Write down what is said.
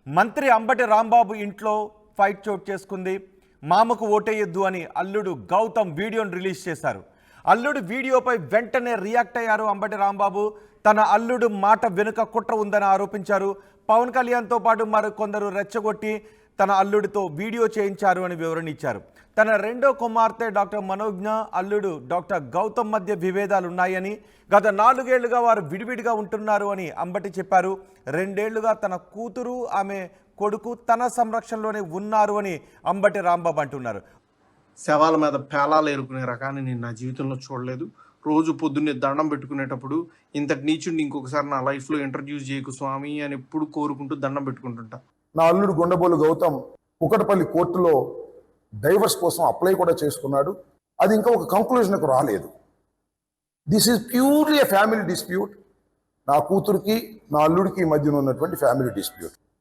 మంత్రి అంబటి రాంబాబు ఇంట్లో ఫైట్ చోటు చేసుకుంది. మామకు ఓటేయొద్దు అని అల్లుడు గౌతమ్ వీడియోను రిలీజ్ చేశారు. అల్లుడు వీడియోపై వెంటనే రియాక్ట్ అయ్యారు అంబటి రాంబాబు. తన అల్లుడు మాట వెనుక కుట్ర ఉందని ఆరోపించారు. పవన్ కళ్యాణ్తో పాటు మరికొందరు రెచ్చగొట్టి తన అల్లుడితో వీడియో చేయించారు అని వివరణ ఇచ్చారు. తన రెండో కుమార్తె డాక్టర్ మనోజ్ఞ, అల్లుడు డాక్టర్ గౌతమ్ మధ్య విభేదాలు ఉన్నాయని, గత 4 ఏళ్లుగా వారు విడివిడిగా ఉంటున్నారు అని అంబటి చెప్పారు. 2 ఏళ్లుగా తన కూతురు, ఆమె కొడుకు తన సంరక్షణలోనే ఉన్నారు అని అంబటి రాంబాబు అంటున్నారు. శవాల మీద పేలాలు ఏరుకునే రకాన్ని నేను నా జీవితంలో చూడలేదు. రోజు పొద్దున్నే దండం పెట్టుకునేటప్పుడు ఇంతటి నీచుండి ఇంకొకసారి నా లైఫ్లో ఇంట్రడ్యూస్ చేయకు స్వామి అని ఎప్పుడు కోరుకుంటూ దండం పెట్టుకుంటుంటా. నా అల్లుడు గుండెబోలు గౌతమ్ కుకటపల్లి కోర్టులో డైవర్స్ కోసం అప్లై కూడా చేసుకున్నాడు. అది ఇంకా ఒక కంక్లూజన్కు రాలేదు. This is purely a family dispute. నా కూతురికి నా అల్లుడికి మధ్యన ఉన్నటువంటి ఫ్యామిలీ డిస్ప్యూట్.